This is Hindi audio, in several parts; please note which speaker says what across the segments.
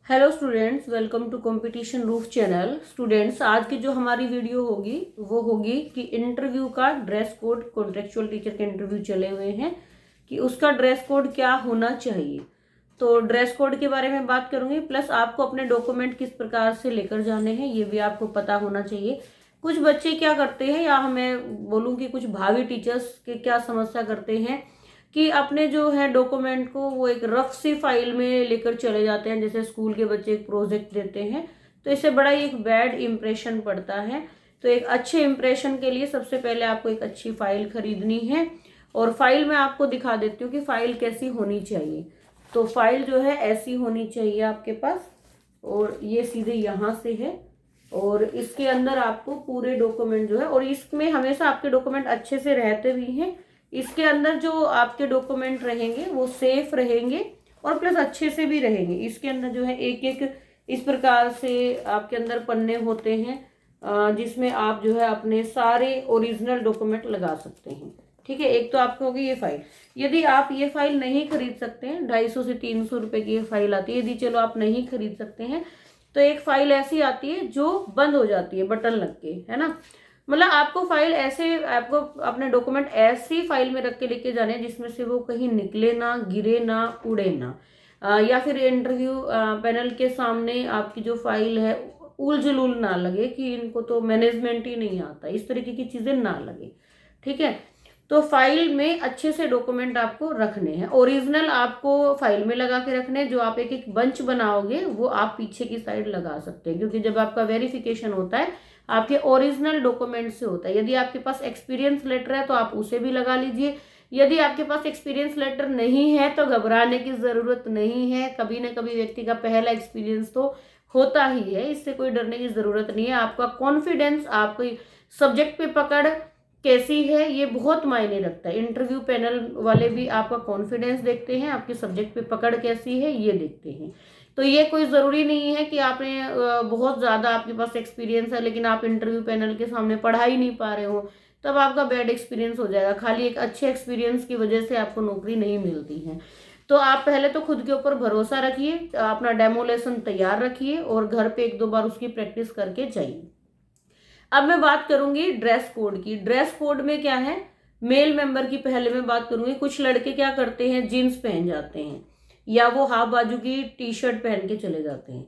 Speaker 1: Hello students, welcome to competition roof channel. Students, आज की जो हमारी वीडियो होगी वो होगी कि इंटरव्यू का ड्रेस कोड। कॉन्ट्रेक्चुअल टीचर के इंटरव्यू चले हुए हैं कि उसका ड्रेस कोड क्या होना चाहिए। तो ड्रेस कोड के बारे में बात करूंगी, प्लस आपको अपने डॉक्यूमेंट किस प्रकार से लेकर जाने हैं ये भी आपको पता होना चाहिए। कुछ बच्चे क्या करते हैं, या मैं बोलूँ कि कुछ भावी टीचर्स के क्या समस्या करते हैं कि अपने जो है डॉक्यूमेंट को वो एक रफ सी फाइल में लेकर चले जाते हैं। जैसे स्कूल के बच्चे एक प्रोजेक्ट देते हैं तो इससे बड़ा ही एक बैड इम्प्रेशन पड़ता है। तो एक अच्छे इम्प्रेशन के लिए सबसे पहले आपको एक अच्छी फाइल खरीदनी है, और फाइल में आपको दिखा देती हूँ कि फाइल कैसी होनी चाहिए। तो फाइल जो है ऐसी होनी चाहिए आपके पास, और ये सीधे यहाँ से है, और इसके अंदर आपको पूरे डॉक्यूमेंट जो है, और इसमें हमेशा आपके डॉक्यूमेंट अच्छे से रहते भी हैं। इसके अंदर जो आपके डॉक्यूमेंट रहेंगे वो सेफ रहेंगे और प्लस अच्छे से भी रहेंगे। इसके अंदर जो है एक एक इस प्रकार से आपके अंदर पन्ने होते हैं, जिसमें आप जो है अपने सारे ओरिजिनल डॉक्यूमेंट लगा सकते हैं। ठीक है, एक तो आपको होगी ये फाइल। यदि आप ये फाइल नहीं खरीद सकते हैं, 250 से 300 रुपए की ये फाइल आती है, यदि चलो आप नहीं खरीद सकते हैं तो एक फाइल ऐसी आती है जो बंद हो जाती है बटन लग के, है ना। मतलब आपको फाइल ऐसे, आपको अपने डॉक्यूमेंट ऐसी फाइल में रख के लेके जाने हैं जिसमें से वो कहीं निकले ना, गिरे ना, उड़े ना, या फिर इंटरव्यू पैनल के सामने आपकी जो फाइल है उल जुलूल ना लगे कि इनको तो मैनेजमेंट ही नहीं आता, इस तरीके की चीजें ना लगे। ठीक है, तो फाइल में अच्छे से डॉक्यूमेंट आपको रखने हैं। ओरिजिनल आपको फाइल में लगा के रखने हैं। जो आप एक एक बंच बनाओगे वो आप पीछे की साइड लगा सकते हैं, क्योंकि जब आपका वेरिफिकेशन होता है आपके ओरिजिनल डॉक्यूमेंट से होता है। यदि आपके पास एक्सपीरियंस लेटर है तो आप उसे भी लगा लीजिए। यदि आपके पास एक्सपीरियंस लेटर नहीं है तो घबराने की जरूरत नहीं है। कभी ना कभी व्यक्ति का पहला एक्सपीरियंस तो होता ही है, इससे कोई डरने की जरूरत नहीं है। आपका कॉन्फिडेंस, आपकी सब्जेक्ट पे पकड़ कैसी है ये बहुत मायने रखता है। इंटरव्यू पैनल वाले भी आपका कॉन्फिडेंस देखते हैं, आपके सब्जेक्ट पे पकड़ कैसी है ये देखते हैं। तो ये कोई ज़रूरी नहीं है कि आपने बहुत ज़्यादा आपके पास एक्सपीरियंस है लेकिन आप इंटरव्यू पैनल के सामने पढ़ा ही नहीं पा रहे हो, तब आपका बैड एक्सपीरियंस हो जाएगा। खाली एक अच्छे एक्सपीरियंस की वजह से आपको नौकरी नहीं मिलती है। तो आप पहले तो खुद के ऊपर भरोसा रखिए, अपना डेमो लेसन तैयार रखिए और घर पे एक दो बार उसकी प्रैक्टिस करके जाइए। अब मैं बात करूंगी ड्रेस कोड की। ड्रेस कोड में क्या है, मेल मेंबर की पहले मैं बात करूंगी। कुछ लड़के क्या करते हैं, जीन्स पहन जाते हैं या वो हाफ बाजू की टी शर्ट पहन के चले जाते हैं।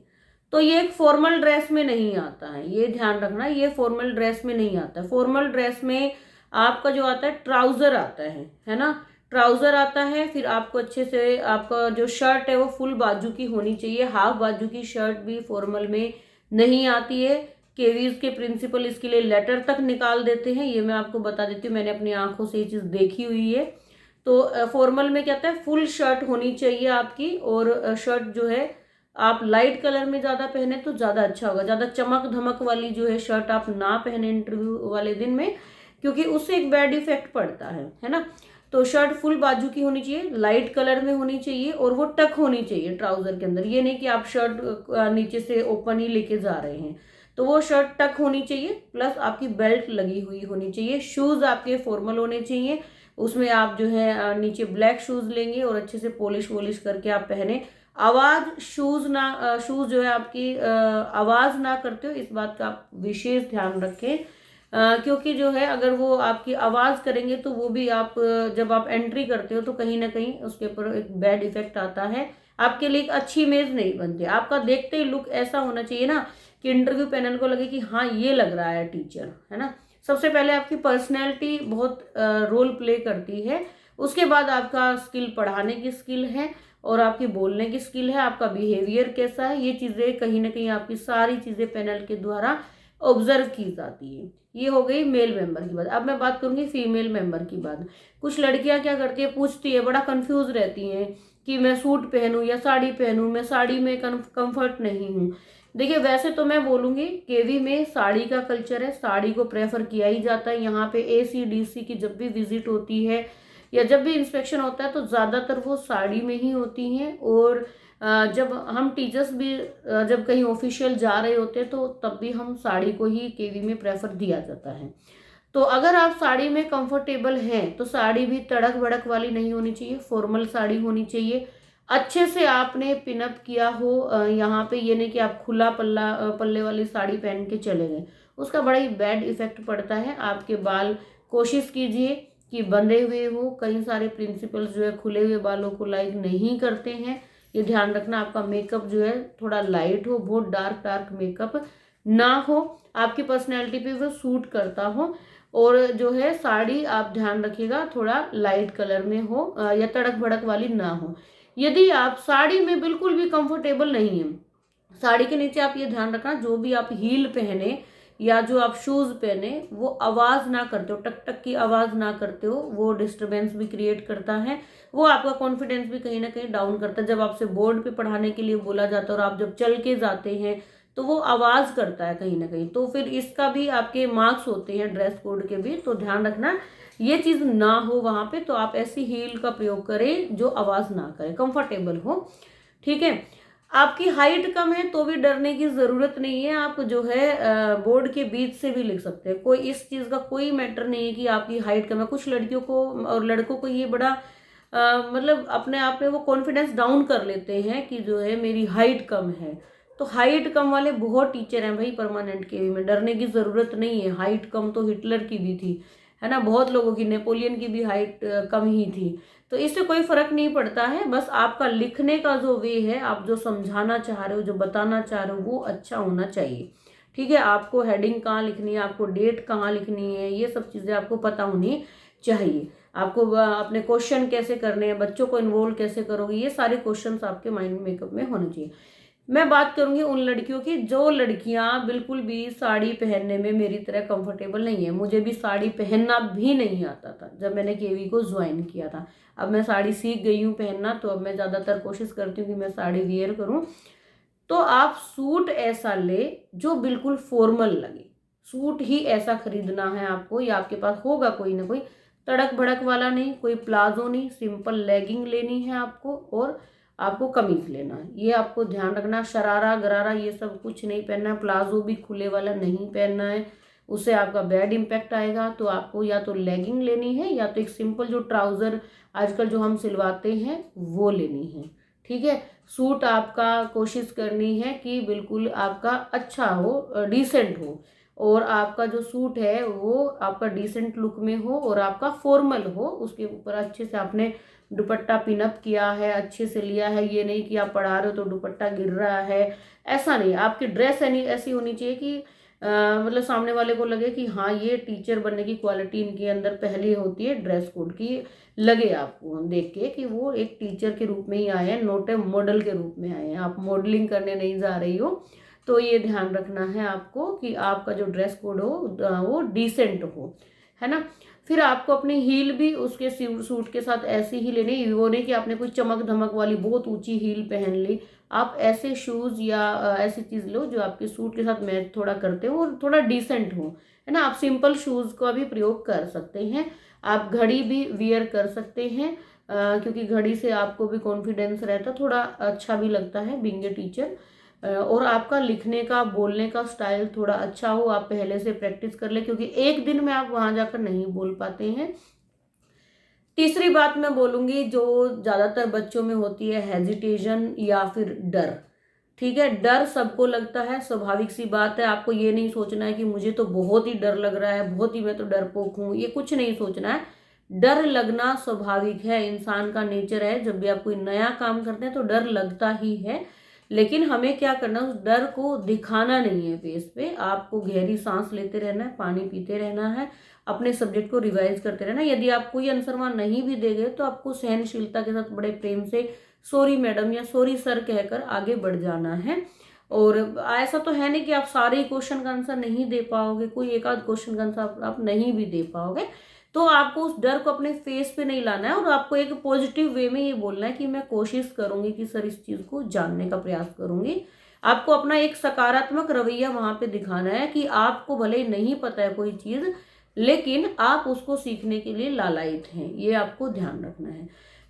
Speaker 1: तो ये एक फॉर्मल ड्रेस में नहीं आता है, ये ध्यान रखना, ये फॉर्मल ड्रेस में नहीं आता है। फॉर्मल ड्रेस में आपका जो आता है ट्राउजर आता है ना। ट्राउजर आता है, फिर आपको अच्छे से आपका जो शर्ट है वो फुल बाजू की होनी चाहिए। हाफ बाजू की शर्ट भी फॉर्मल में नहीं आती है। केवीज के प्रिंसिपल इसके लिए लेटर तक निकाल देते हैं, ये मैं आपको बता देती हूँ, मैंने अपनी आंखों से ये चीज देखी हुई है। तो फॉर्मल में क्या होता है, फुल शर्ट होनी चाहिए आपकी, और शर्ट जो है आप लाइट कलर में ज्यादा पहने तो ज्यादा अच्छा होगा। ज्यादा चमक धमक वाली जो है शर्ट आप ना पहने इंटरव्यू वाले दिन में, क्योंकि उससे एक बैड इफेक्ट पड़ता है ना। तो शर्ट फुल बाजू की होनी चाहिए, लाइट कलर में होनी चाहिए, और वो टक होनी चाहिए ट्राउजर के अंदर। ये नहीं कि आप शर्ट नीचे से ओपन ही लेके जा रहे हैं, तो वो शर्ट टक होनी चाहिए, प्लस आपकी बेल्ट लगी हुई होनी चाहिए। शूज आपके फॉर्मल होने चाहिए, उसमें आप जो है नीचे ब्लैक शूज लेंगे और अच्छे से पॉलिश वॉलिश करके आप पहने। आवाज शूज जो है आपकी आवाज ना करते हो, इस बात का आप विशेष ध्यान रखें। क्योंकि जो है अगर वो आपकी आवाज करेंगे तो वो भी आप जब आप एंट्री करते हो तो कहीं ना कहीं उसके ऊपर एक बैड इफेक्ट आता है, आपके लिए एक अच्छी इमेज नहीं बनती। आपका देखते ही लुक ऐसा होना चाहिए ना कि इंटरव्यू पैनल को लगे कि हाँ ये लग रहा है टीचर, है ना। सबसे पहले आपकी पर्सनैलिटी बहुत रोल प्ले करती है, उसके बाद आपका स्किल, पढ़ाने की स्किल है और आपकी बोलने की स्किल है, आपका बिहेवियर कैसा है, ये चीज़ें कहीं ना कहीं आपकी सारी चीज़ें पैनल के द्वारा ऑब्जर्व की जाती है। ये हो गई मेल मेंबर की बात। अब मैं बात करूंगी फीमेल मेंबर की बात। कुछ लड़कियां क्या करती है, पूछती है, बड़ा कंफ्यूज रहती हैं कि मैं सूट पहनूं या साड़ी पहनूं, मैं साड़ी में कंफर्ट नहीं हूँ। देखिए, वैसे तो मैं बोलूंगी केवी में साड़ी का कल्चर है, साड़ी को प्रेफर किया ही जाता है। यहाँ पे ACDC की जब भी विजिट होती है या जब भी इंस्पेक्शन होता है तो ज़्यादातर वो साड़ी में ही होती हैं। और जब हम टीचर्स भी जब कहीं ऑफिशियल जा रहे होते हैं तो तब भी हम साड़ी को ही केवी में प्रेफर दिया जाता है। तो अगर आप साड़ी में कंफर्टेबल हैं तो साड़ी भी तड़क भड़क वाली नहीं होनी चाहिए, फॉर्मल साड़ी होनी चाहिए। अच्छे से आपने पिनअप किया हो। यहाँ पे ये नहीं कि आप खुला पल्ले वाली साड़ी पहन के चले गए, उसका बड़ा ही बैड इफेक्ट पड़ता है आपके बाल। कोशिश कीजिए कि बंधे हुए हो। कई सारे प्रिंसिपल्स जो है खुले हुए बालों को लाइक नहीं करते हैं। ये ध्यान रखना आपका मेकअप जो है थोड़ा लाइट हो, बहुत डार्क डार्क मेकअप ना हो, आपकी पर्सनैलिटी पे वो सूट करता हो। और जो है साड़ी आप ध्यान रखिएगा थोड़ा लाइट कलर में हो, या तड़क भड़क वाली ना हो। यदि आप साड़ी में बिल्कुल भी कंफर्टेबल नहीं है, साड़ी के नीचे आप ये ध्यान रखना जो भी आप हील पहने या जो आप शूज पहने वो आवाज ना करते हो, टक टक की आवाज ना करते हो, वो डिस्टरबेंस भी क्रिएट करता है, वो आपका कॉन्फिडेंस भी कहीं ना कहीं डाउन करता है। जब आपसे बोर्ड पे पढ़ाने के लिए बोला जाता है और आप जब चल के जाते हैं तो वो आवाज करता है कहीं ना कहीं, तो फिर इसका भी आपके मार्क्स होते हैं ड्रेस कोड के भी, तो ध्यान रखना ये चीज ना हो वहां पे। तो आप ऐसी हील का प्रयोग करें जो आवाज ना करे, कंफर्टेबल हो, ठीक है। आपकी हाइट कम है तो भी डरने की जरूरत नहीं है। आप जो है बोर्ड के बीच से भी लिख सकते हैं, कोई इस चीज का कोई मैटर नहीं है कि आपकी हाइट कम है। कुछ लड़कियों को और लड़कों को ये बड़ा मतलब अपने आप में वो कॉन्फिडेंस डाउन कर लेते हैं कि जो है मेरी हाइट कम है। तो हाइट कम वाले बहुत टीचर हैं भाई परमानेंट के में, डरने की जरूरत नहीं है। हाइट कम तो हिटलर की भी थी, है ना, बहुत लोगों की, नेपोलियन की भी हाइट कम ही थी। तो इससे कोई फर्क नहीं पड़ता है। बस आपका लिखने का जो वे है, आप जो समझाना चाह रहे हो, जो बताना चाह रहे हो, वो अच्छा होना चाहिए, ठीक है। आपको हेडिंग कहाँ लिखनी है, आपको डेट कहाँ लिखनी है, ये सब चीजें आपको पता होनी चाहिए। आपको अपने क्वेश्चन कैसे करने हैं, बच्चों को इन्वॉल्व कैसे करोगे, ये सारे क्वेश्चंस आपके माइंड मेकअप में होने चाहिए। मैं बात करूंगी उन लड़कियों की जो लड़कियां बिल्कुल भी साड़ी पहनने में मेरी तरह कंफर्टेबल नहीं है। मुझे भी साड़ी पहनना भी नहीं आता था जब मैंने केवी को ज्वाइन किया था। अब मैं साड़ी सीख गई हूँ पहनना, तो अब मैं ज़्यादातर कोशिश करती हूँ कि मैं साड़ी वियर करूँ। तो आप सूट ऐसा ले जो बिल्कुल फॉर्मल लगे, सूट ही ऐसा खरीदना है आपको, या आपके पास होगा कोई ना कोई, तड़क भड़क वाला नहीं, कोई प्लाजो नहीं, सिंपल लेगिंग लेनी है आपको, और आपको कमीज लेना है। ये आपको ध्यान रखना, शरारा गरारा ये सब कुछ नहीं पहनना है, प्लाजो भी खुले वाला नहीं पहनना है, उससे आपका बैड इम्पैक्ट आएगा। तो आपको या तो लेगिंग लेनी है या तो एक सिंपल जो ट्राउजर आजकल जो हम सिलवाते हैं वो लेनी है, ठीक है। सूट आपका कोशिश करनी है कि बिल्कुल आपका अच्छा हो, डिसेंट हो, और आपका जो सूट है वो आपका डिसेंट लुक में हो और आपका फॉर्मल हो। उसके ऊपर अच्छे से आपने दुपट्टा पिनअप किया है, अच्छे से लिया है, ये नहीं कि आप पढ़ा रहे हो तो दुपट्टा गिर रहा है, ऐसा नहीं। आपकी ड्रेस ऐसी होनी चाहिए कि मतलब सामने वाले को लगे कि हाँ ये टीचर बनने की क्वालिटी इनके अंदर पहले होती है, ड्रेस कोड की लगे आपको देख के कि वो एक टीचर के रूप में ही आए हैं, नोट ए मॉडल के रूप में आए हैं, आप मॉडलिंग करने नहीं जा रही हो। तो ये ध्यान रखना है आपको कि आपका जो ड्रेस कोड हो वो डिसेंट हो, है ना। फिर आपको अपनी हील भी उसके सूट के साथ ऐसी ही लेनी, वो नहीं कि आपने कोई चमक धमक वाली बहुत ऊंची हील पहन ली। आप ऐसे शूज या ऐसी चीज लो जो आपके सूट के साथ मैच थोड़ा करते हो और थोड़ा डिसेंट हो, है ना। आप सिंपल शूज का भी प्रयोग कर सकते हैं। आप घड़ी भी वियर कर सकते हैं, क्योंकि घड़ी से आपको भी कॉन्फिडेंस रहता, थोड़ा अच्छा भी लगता है बीइंग ए टीचर। और आपका लिखने का बोलने का स्टाइल थोड़ा अच्छा हो, आप पहले से प्रैक्टिस कर ले, क्योंकि एक दिन में आप वहां जाकर नहीं बोल पाते हैं। तीसरी बात मैं बोलूंगी जो ज्यादातर बच्चों में होती है, हेजिटेशन या फिर डर, ठीक है। डर सबको लगता है, स्वाभाविक सी बात है। आपको ये नहीं सोचना है कि मुझे तो बहुत ही डर लग रहा है, बहुत ही मैं तो डरपोक हूँ, ये कुछ नहीं सोचना है। डर लगना स्वाभाविक है, इंसान का नेचर है। जब भी आप कोई नया काम करते हैं तो डर लगता ही है, लेकिन हमें क्या करना, उस डर को दिखाना नहीं है फेस पे। आपको गहरी सांस लेते रहना है, पानी पीते रहना है, अपने सब्जेक्ट को रिवाइज करते रहना है। यदि आप कोई आंसर वहां नहीं भी दे गए तो आपको सहनशीलता के साथ बड़े प्रेम से सॉरी मैडम या सॉरी सर कहकर आगे बढ़ जाना है। और ऐसा तो है नहीं कि आप सारे क्वेश्चन का आंसर नहीं दे पाओगे, कोई एक आध क्वेश्चन का आंसर आप नहीं भी दे पाओगे, तो आपको उस डर को अपने फेस पे नहीं लाना है और आपको एक पॉजिटिव वे में ये बोलना है कि मैं कोशिश करूंगी कि सर इस चीज को जानने का प्रयास करूंगी। आपको अपना एक सकारात्मक रवैया वहां पे दिखाना है कि आपको भले नहीं पता है कोई चीज, लेकिन आप उसको सीखने के लिए लालायित हैं, ये आपको ध्यान रखना है।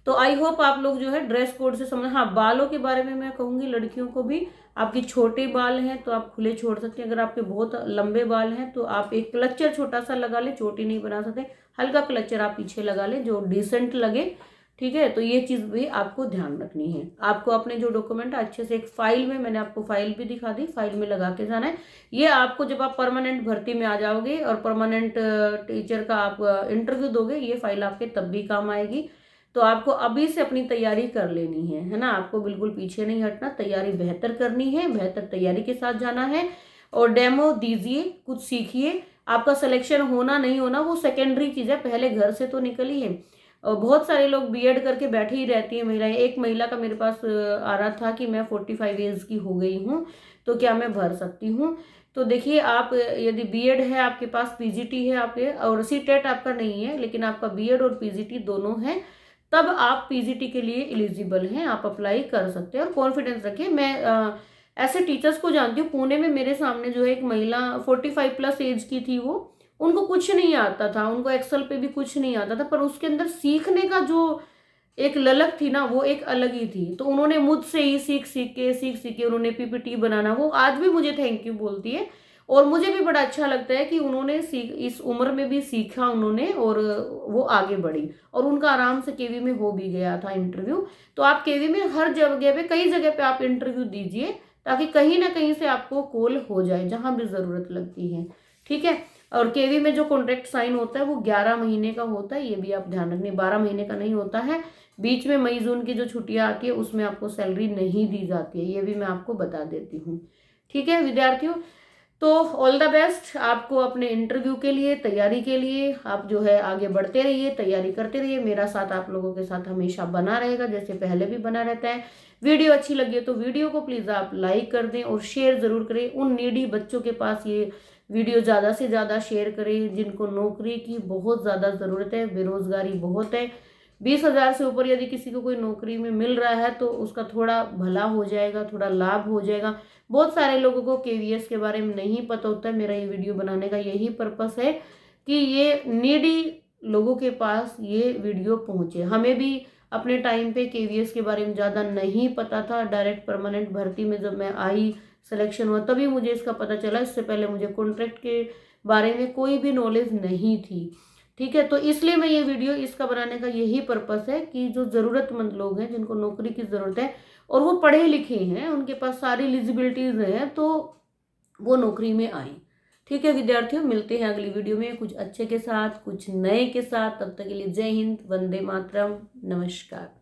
Speaker 1: तो आई होप आप लोग जो है ड्रेस कोड से समझ। हाँ, बालों के बारे में मैं कहूंगी लड़कियों को भी, आपके छोटे बाल हैं तो आप खुले छोड़ सकते हैं। अगर आपके बहुत लंबे बाल हैं तो आप एक क्लचर छोटा सा लगा ले, चोटी नहीं बना सकते, हल्का क्लचर आप पीछे लगा ले जो डिसेंट लगे, ठीक है, तो ये चीज़ भी आपको ध्यान रखनी है। आपको अपने जो डॉक्यूमेंट अच्छे से एक फाइल में, मैंने आपको फाइल भी दिखा दी, फाइल में लगा के जाना है। ये आपको जब आप परमानेंट भर्ती में आ जाओगे और परमानेंट टीचर का आप इंटरव्यू दोगे, ये फाइल आपके तब भी काम आएगी। तो आपको अभी से अपनी तैयारी कर लेनी है ना। आपको बिल्कुल पीछे नहीं हटना, तैयारी बेहतर करनी है, बेहतर तैयारी के साथ जाना है और डेमो दीजिए, कुछ सीखिए। आपका सिलेक्शन होना नहीं होना वो सेकेंडरी चीज़ है, पहले घर से तो निकलिए। और बहुत सारे लोग बीएड करके बैठी ही रहती हैं महिलाएं। एक महिला का मेरे पास आ रहा था कि मैं 45 एज की हो गई हूँ, तो क्या मैं भर सकती हूँ। तो देखिए, आप यदि बीएड है आपके पास, पीजीटी है आपके, और सीटेट आपका नहीं है लेकिन आपका बीएड और पीजीटी दोनों है, तब आप पीजीटी के लिए एलिजिबल हैं, आप अप्लाई कर सकते हैं। और कॉन्फिडेंस रखिए। मैं ऐसे टीचर्स को जानती हूँ, पुणे में मेरे सामने जो है एक महिला 45 प्लस एज की थी, वो उनको कुछ नहीं आता था, उनको एक्सेल पे भी कुछ नहीं आता था, पर उसके अंदर सीखने का जो एक ललक थी ना, वो एक अलग ही थी। तो उन्होंने मुझसे ही सीख सीख के उन्होंने पीपीटी बनाना, वो आज भी मुझे थैंक यू बोलती है। और मुझे भी बड़ा अच्छा लगता है कि उन्होंने इस उम्र में भी सीखा उन्होंने, और वो आगे बढ़ी और उनका आराम से केवी में हो भी गया था इंटरव्यू। तो आप केवी में हर जगह पे, कई जगह पे आप इंटरव्यू दीजिए, ताकि कहीं ना कहीं से आपको कॉल हो जाए जहां भी जरूरत लगती है। ठीक है। और केवी में जो कॉन्ट्रैक्ट साइन होता है वो 11 महीने का होता है, ये भी आप ध्यान रखना, 12 महीने का नहीं होता है। बीच में मई जून की जो छुट्टियां आती है उसमें आपको सैलरी नहीं दी जाती है, ये भी मैं आपको बता देती हूँ। ठीक है विद्यार्थियों, तो ऑल द बेस्ट आपको अपने इंटरव्यू के लिए, तैयारी के लिए। आप जो है आगे बढ़ते रहिए, तैयारी करते रहिए। मेरा साथ आप लोगों के साथ हमेशा बना रहेगा, जैसे पहले भी बना रहता है। वीडियो अच्छी लगी है तो वीडियो को प्लीज़ आप लाइक कर दें और शेयर ज़रूर करें। उन नीडी बच्चों के पास ये वीडियो ज़्यादा से ज़्यादा शेयर करें जिनको नौकरी की बहुत ज़्यादा ज़रूरत है, बेरोज़गारी बहुत है। 20,000 से ऊपर यदि किसी को कोई नौकरी में मिल रहा है तो उसका थोड़ा भला हो जाएगा, थोड़ा लाभ हो जाएगा। बहुत सारे लोगों को केवीएस के बारे में नहीं पता होता है। मेरा ये वीडियो बनाने का यही पर्पस है कि ये नीडी लोगों के पास ये वीडियो पहुंचे। हमें भी अपने टाइम पे केवीएस के बारे में ज़्यादा नहीं पता था। डायरेक्ट परमानेंट भर्ती में जब मैं आई, सिलेक्शन हुआ, तभी मुझे इसका पता चला। इससे पहले मुझे कॉन्ट्रैक्ट के बारे में कोई भी नॉलेज नहीं थी। ठीक है, तो इसलिए मैं ये वीडियो इसका बनाने का यही पर्पस है कि जो ज़रूरतमंद लोग हैं, जिनको नौकरी की ज़रूरत है और वो पढ़े लिखे हैं, उनके पास सारी एलिजिबिलिटीज हैं, तो वो नौकरी में आए। ठीक है विद्यार्थियों, मिलते हैं अगली वीडियो में कुछ अच्छे के साथ, कुछ नए के साथ। तब तक के लिए जय हिंद, वंदे मातरम, नमस्कार।